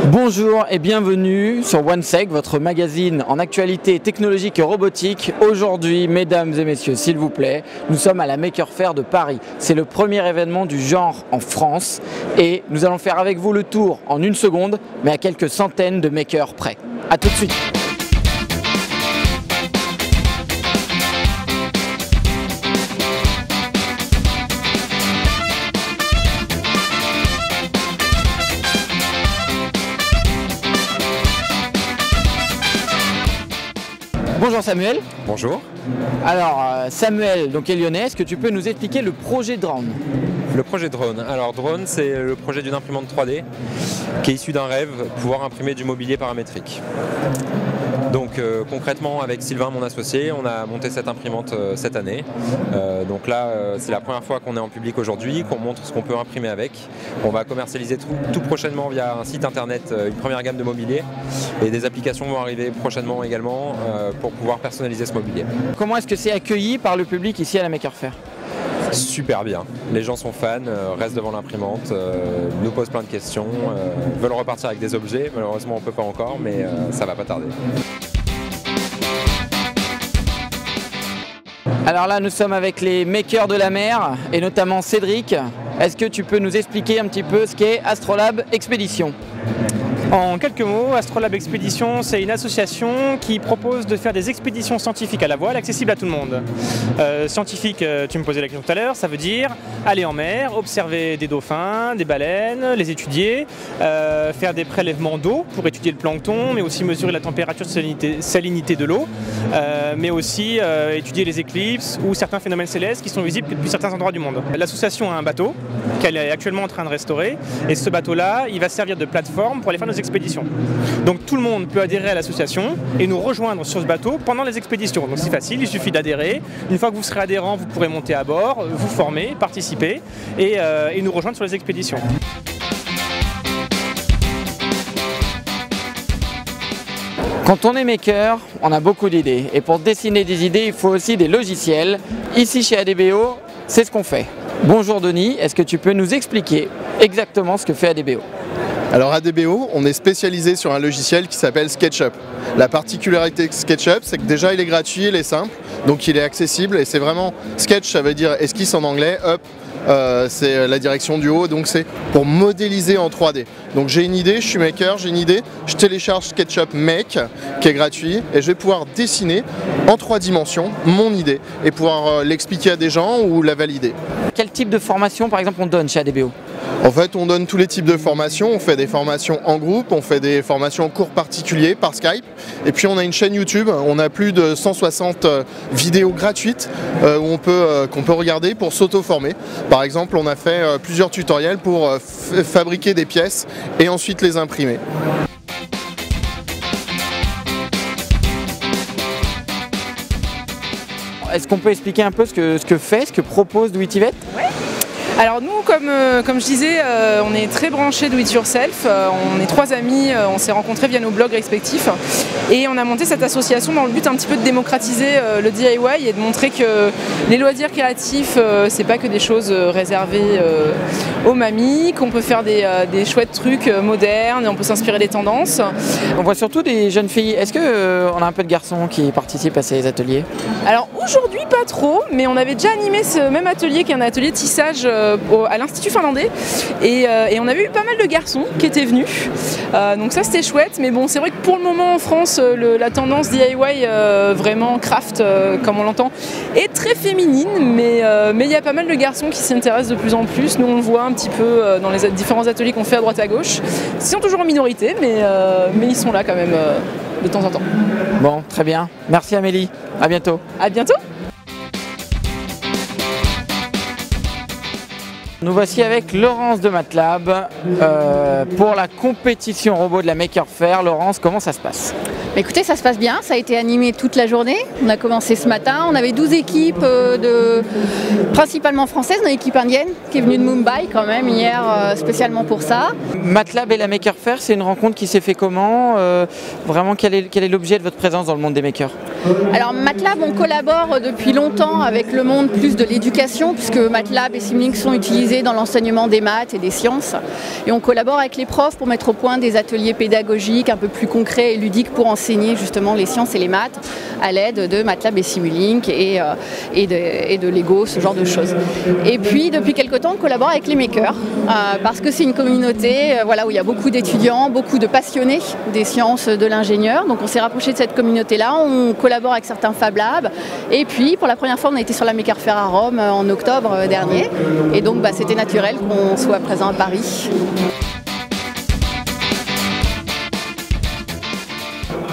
Bonjour et bienvenue sur OneSec, votre magazine en actualité technologique et robotique. Aujourd'hui, mesdames et messieurs, s'il vous plaît, nous sommes à la Maker Faire de Paris. C'est le premier événement du genre en France et nous allons faire avec vous le tour en une seconde, mais à quelques centaines de makers près. A tout de suite. Bonjour Samuel. Bonjour. Alors Samuel donc est lyonnais, est-ce que tu peux nous expliquer le projet Drone? Le projet Drone. Alors Drone, c'est le projet d'une imprimante 3D qui est issu d'un rêve, pouvoir imprimer du mobilier paramétrique. Donc concrètement avec Sylvain, mon associé, on a monté cette imprimante cette année. Donc là c'est la première fois qu'on est en public aujourd'hui, qu'on montre ce qu'on peut imprimer avec. On va commercialiser tout prochainement via un site internet une première gamme de mobilier et des applications vont arriver prochainement également pour pouvoir personnaliser ce mobilier. Comment est-ce que c'est accueilli par le public ici à la Maker Faire? Super bien, les gens sont fans, restent devant l'imprimante, nous posent plein de questions, veulent repartir avec des objets, malheureusement on ne peut pas encore, mais ça va pas tarder. Alors là nous sommes avec les makers de la mer et notamment Cédric. Est-ce que tu peux nous expliquer un petit peu ce qu'est Astrolabe Expédition? En quelques mots, Astrolabe Expédition, c'est une association qui propose de faire des expéditions scientifiques à la voile accessibles à tout le monde. Scientifique, tu me posais la question tout à l'heure, ça veut dire aller en mer, observer des dauphins, des baleines, les étudier, faire des prélèvements d'eau pour étudier le plancton, mais aussi mesurer la température de salinité de l'eau, mais aussi étudier les éclipses ou certains phénomènes célestes qui sont visibles depuis certains endroits du monde. L'association a un bateau qu'elle est actuellement en train de restaurer, et ce bateau-là, il va servir de plateforme pour aller faire nos expéditions. Donc tout le monde peut adhérer à l'association et nous rejoindre sur ce bateau pendant les expéditions. Donc c'est facile, il suffit d'adhérer. Une fois que vous serez adhérent, vous pourrez monter à bord, vous former, participer et nous rejoindre sur les expéditions. Quand on est maker, on a beaucoup d'idées. Et pour dessiner des idées, il faut aussi des logiciels. Ici chez ADBO, c'est ce qu'on fait. Bonjour Denis, est-ce que tu peux nous expliquer exactement ce que fait ADBO? Alors ADBO, on est spécialisé sur un logiciel qui s'appelle SketchUp. La particularité de SketchUp, c'est que déjà il est gratuit, il est simple, donc il est accessible et c'est vraiment sketch, ça veut dire esquisse en anglais, up, c'est la direction du haut, donc c'est pour modéliser en 3D. Donc j'ai une idée, je suis maker, j'ai une idée, je télécharge SketchUp Make qui est gratuit et je vais pouvoir dessiner en 3 dimensions mon idée et pouvoir l'expliquer à des gens ou la valider. Quel type de formation par exemple on donne chez ADBO? En fait, on donne tous les types de formations, on fait des formations en groupe, on fait des formations en cours particuliers par Skype, et puis on a une chaîne YouTube, on a plus de 160 vidéos gratuites qu'on peut regarder pour s'auto-former. Par exemple, on a fait plusieurs tutoriels pour fabriquer des pièces et ensuite les imprimer. Est-ce qu'on peut expliquer un peu ce que propose Do It Yvette? Ouais. Alors nous, comme je disais, on est très branchés Do It Yourself, on est 3 amis, on s'est rencontrés via nos blogs respectifs et on a monté cette association dans le but un petit peu de démocratiser le DIY et de montrer que les loisirs créatifs, c'est pas que des choses réservées aux mamies, qu'on peut faire des chouettes trucs modernes et on peut s'inspirer des tendances. On voit surtout des jeunes filles, est-ce qu'on a un peu de garçons qui participent à ces ateliers? Alors aujourd'hui pas trop, mais on avait déjà animé ce même atelier qui est un atelier de tissage à l'Institut finlandais et on avait eu pas mal de garçons qui étaient venus, donc ça c'était chouette, mais bon c'est vrai que pour le moment en France la tendance DIY vraiment craft comme on l'entend est très féminine, mais il y a pas mal de garçons qui s'intéressent de plus en plus. Nous on le voit un petit peu dans les différents ateliers qu'on fait à droite à gauche, ils sont toujours en minorité mais ils sont là quand même de temps en temps. Bon, très bien, merci Amélie, à bientôt. À bientôt. Nous voici avec Laurence de MATLAB pour la compétition robot de la Maker Faire. Laurence, comment ça se passe? Écoutez, ça se passe bien, ça a été animé toute la journée. On a commencé ce matin, on avait 12 équipes principalement françaises, une équipe indienne qui est venue de Mumbai quand même hier spécialement pour ça. MATLAB et la Maker Faire, c'est une rencontre qui s'est fait comment vraiment, quel est l'objet de votre présence dans le monde des makers? Alors MATLAB, on collabore depuis longtemps avec le monde plus de l'éducation, puisque MATLAB et Simulink sont utilisés dans l'enseignement des maths et des sciences. Et on collabore avec les profs pour mettre au point des ateliers pédagogiques un peu plus concrets et ludiques pour enseigner justement les sciences et les maths à l'aide de MATLAB et Simulink et de Lego, ce genre de choses. Et puis depuis quelque temps, on collabore avec les makers, parce que c'est une communauté voilà, où il y a beaucoup d'étudiants, beaucoup de passionnés des sciences de l'ingénieur. Donc on s'est rapproché de cette communauté-là, on collabore avec certains Fab Labs. Et puis pour la première fois, on a été sur la Maker Faire à Rome en octobre dernier. Et donc c'était naturel qu'on soit présent à Paris.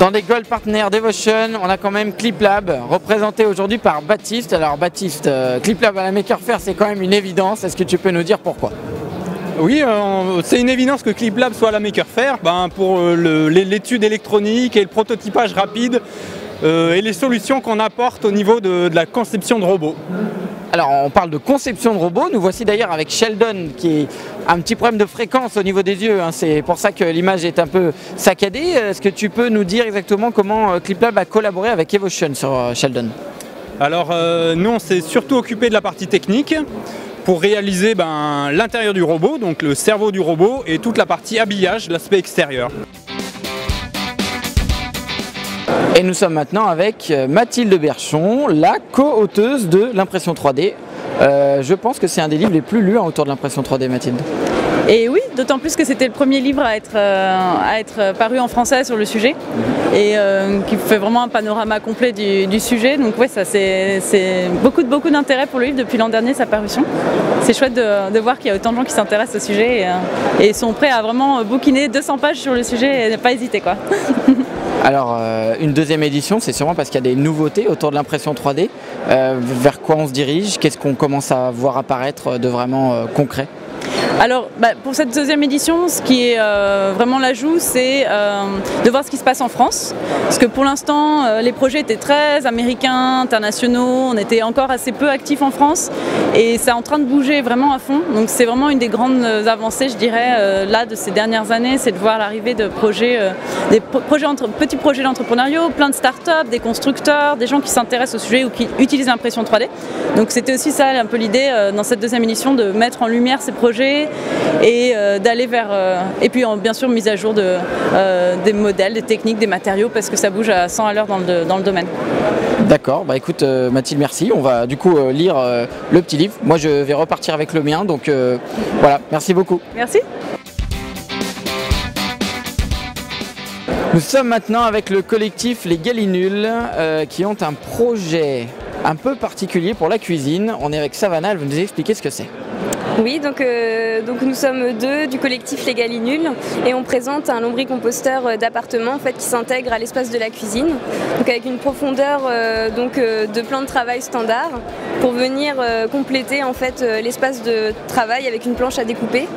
Dans les Gold Partners Devotion, on a quand même ClipLab, représenté aujourd'hui par Baptiste. Alors Baptiste, ClipLab à la Maker Faire, c'est quand même une évidence. Est-ce que tu peux nous dire pourquoi? Oui, c'est une évidence que ClipLab soit à la Maker Faire pour l'étude électronique et le prototypage rapide et les solutions qu'on apporte au niveau de la conception de robots. Alors on parle de conception de robots, nous voici d'ailleurs avec Sheldon qui a un petit problème de fréquence au niveau des yeux, hein. C'est pour ça que l'image est un peu saccadée. Est-ce que tu peux nous dire exactement comment ClipLab a collaboré avec Evotion sur Sheldon? Alors nous on s'est surtout occupé de la partie technique pour réaliser l'intérieur du robot, donc le cerveau du robot et toute la partie habillage, l'aspect extérieur. Et nous sommes maintenant avec Mathilde Berchon, la co-auteuse de l'impression 3D. Je pense que c'est un des livres les plus lus autour de l'impression 3D, Mathilde. Et oui, d'autant plus que c'était le premier livre à être paru en français sur le sujet et qui fait vraiment un panorama complet du sujet. Donc ouais, ça c'est beaucoup d'intérêt pour le livre depuis l'an dernier, sa parution. C'est chouette de voir qu'il y a autant de gens qui s'intéressent au sujet et sont prêts à vraiment bouquiner 200 pages sur le sujet et ne pas hésiter quoi. Alors une deuxième édition, c'est sûrement parce qu'il y a des nouveautés autour de l'impression 3D. Vers quoi on se dirige? Qu'est-ce qu'on commence à voir apparaître de vraiment concret? Alors pour cette deuxième édition, ce qui est vraiment l'ajout, c'est de voir ce qui se passe en France. Parce que pour l'instant, les projets étaient très américains, internationaux, on était encore assez peu actifs en France et c'est en train de bouger vraiment à fond. Donc c'est vraiment une des grandes avancées, je dirais, là de ces dernières années, c'est de voir l'arrivée de projets, petits projets d'entrepreneuriat, plein de startups, des constructeurs, des gens qui s'intéressent au sujet ou qui utilisent l'impression 3D. Donc c'était aussi ça un peu l'idée dans cette deuxième édition, de mettre en lumière ces projets et d'aller vers et puis bien sûr mise à jour des modèles, des techniques, des matériaux parce que ça bouge à 100 à l'heure dans le domaine. D'accord, écoute Mathilde, merci. On va du coup lire le petit livre. Moi je vais repartir avec le mien, donc voilà, merci beaucoup. Merci. Nous sommes maintenant avec le collectif Les Galinuls qui ont un projet un peu particulier pour la cuisine. On est avec Savannah, elle va nous expliquer ce que c'est. Oui, donc nous sommes deux du collectif Les Galinuls et on présente un lombricomposteur d'appartement en fait, qui s'intègre à l'espace de la cuisine, donc avec une profondeur de plan de travail standard pour venir compléter en fait, l'espace de travail avec une planche à découper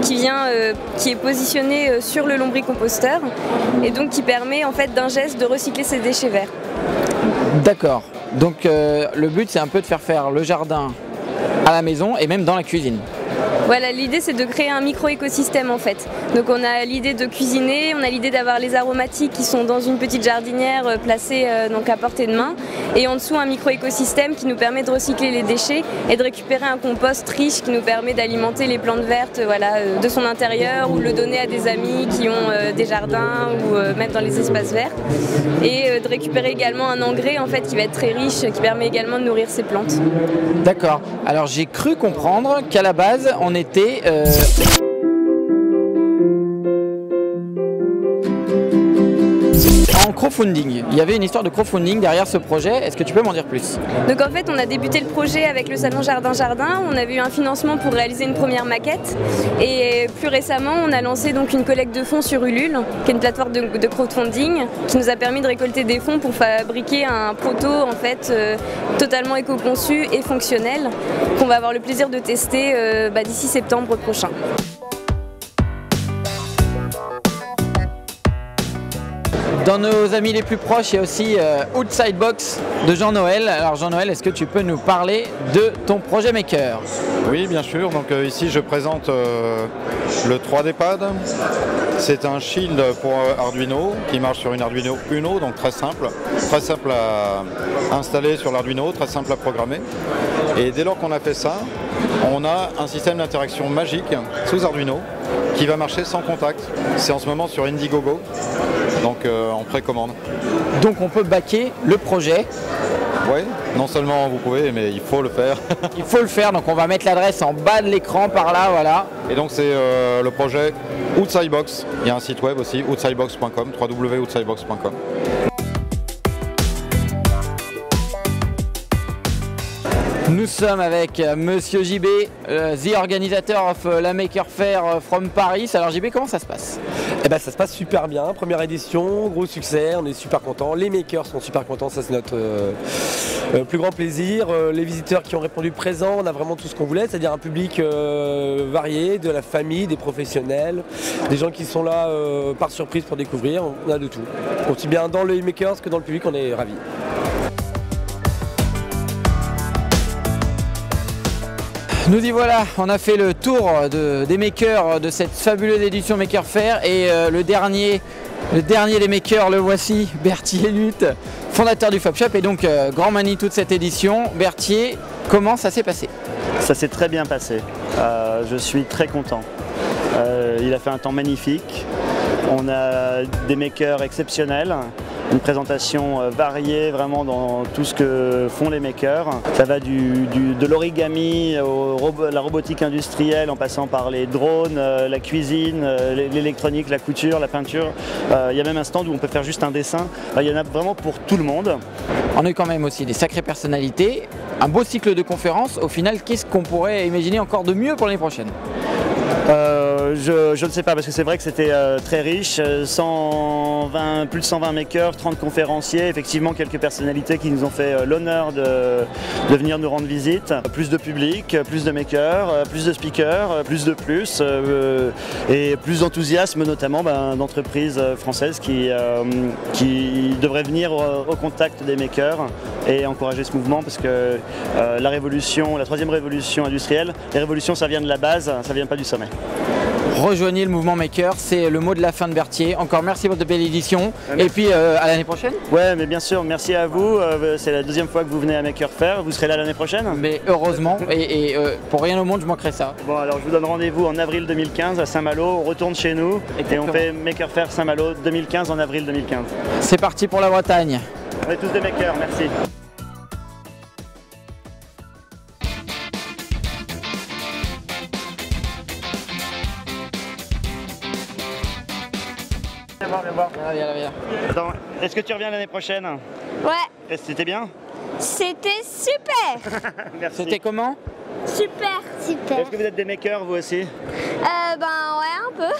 qui est positionnée sur le lombricomposteur et donc qui permet en fait, d'un geste de recycler ses déchets verts. D'accord, donc le but c'est un peu de faire le jardin à la maison et même dans la cuisine. Voilà, l'idée c'est de créer un micro-écosystème en fait. Donc on a l'idée de cuisiner, on a l'idée d'avoir les aromatiques qui sont dans une petite jardinière placée donc à portée de main et en dessous un micro-écosystème qui nous permet de recycler les déchets et de récupérer un compost riche qui nous permet d'alimenter les plantes vertes de son intérieur ou le donner à des amis qui ont des jardins ou même dans les espaces verts et de récupérer également un engrais en fait qui va être très riche qui permet également de nourrir ces plantes. D'accord, alors j'ai cru comprendre qu'à la base on était en crowdfunding. Il y avait une histoire de crowdfunding derrière ce projet. Est-ce que tu peux m'en dire plus? Donc en fait on a débuté le projet avec le salon Jardin. On avait eu un financement pour réaliser une première maquette et plus récemment on a lancé donc une collecte de fonds sur Ulule qui est une plateforme de crowdfunding qui nous a permis de récolter des fonds pour fabriquer un proto en fait totalement éco-conçu et fonctionnel qu'on va avoir le plaisir de tester d'ici septembre prochain. Dans nos amis les plus proches, il y a aussi Outside Box de Jean-Noël. Alors Jean-Noël, est-ce que tu peux nous parler de ton projet Maker? Oui, bien sûr. Donc ici, je présente le 3D Pad. C'est un shield pour Arduino qui marche sur une Arduino Uno, donc très simple à installer sur l'Arduino, très simple à programmer. Et dès lors qu'on a fait ça, on a un système d'interaction magique sous Arduino qui va marcher sans contact. C'est en ce moment sur Indiegogo, donc en précommande. Donc on peut backer le projet. Oui, non seulement vous pouvez, mais il faut le faire. Il faut le faire, donc on va mettre l'adresse en bas de l'écran par là, voilà. Et donc c'est le projet Outsidebox. Il y a un site web aussi, outsidebox.com, www.outsidebox.com. Nous sommes avec Monsieur JB, the organisator of la Maker Faire from Paris. Alors JB, comment ça se passe? Eh ben, ça se passe super bien, première édition, gros succès, on est super contents, les makers sont super contents, ça c'est notre plus grand plaisir. Les visiteurs qui ont répondu présents, on a vraiment tout ce qu'on voulait, c'est-à-dire un public varié, de la famille, des professionnels, des gens qui sont là par surprise pour découvrir, on a de tout. Aussi bien dans les makers que dans le public, on est ravis. Nous y voilà, on a fait le tour des makers de cette fabuleuse édition Maker Faire et le dernier des makers, le voici, Berthier Lutte, fondateur du Fab Shop et donc grand Manitou de cette édition. Berthier, comment ça s'est passé? Ça s'est très bien passé, je suis très content. Il a fait un temps magnifique, on a des makers exceptionnels. Une présentation variée vraiment dans tout ce que font les makers. Ça va de l'origami à la robotique industrielle en passant par les drones, la cuisine, l'électronique, la couture, la peinture. Il y a même un stand où on peut faire juste un dessin. Il y en a vraiment pour tout le monde. On a eu quand même aussi des sacrées personnalités, un beau cycle de conférences. Au final, qu'est-ce qu'on pourrait imaginer encore de mieux pour l'année prochaine? Je ne sais pas parce que c'est vrai que c'était très riche, plus de 120 makers, 30 conférenciers, effectivement quelques personnalités qui nous ont fait l'honneur de venir nous rendre visite. Plus de public, plus de makers, plus de speakers, plus et plus d'enthousiasme notamment d'entreprises françaises qui devraient venir au contact des makers et encourager ce mouvement parce que la troisième révolution industrielle, les révolutions ça vient de la base, ça vient pas du sommet. Rejoignez le mouvement Maker, c'est le mot de la fin de Berthier. Encore merci pour votre belle édition. Et puis à l'année prochaine. Ouais, mais bien sûr, merci à vous. C'est la deuxième fois que vous venez à Maker Faire. Vous serez là l'année prochaine? Mais heureusement, et pour rien au monde, je manquerai ça. Bon, alors je vous donne rendez-vous en avril 2015 à Saint-Malo. On retourne chez nous. Exactement. Et on fait Maker Faire Saint-Malo 2015 en avril 2015. C'est parti pour la Bretagne. On est tous des makers, merci. Viens voir. Viens. Attends, est-ce que tu reviens l'année prochaine? Ouais. C'était bien? C'était super. Merci. C'était comment? Super. Est-ce que vous êtes des makers vous aussi? Ouais, un peu.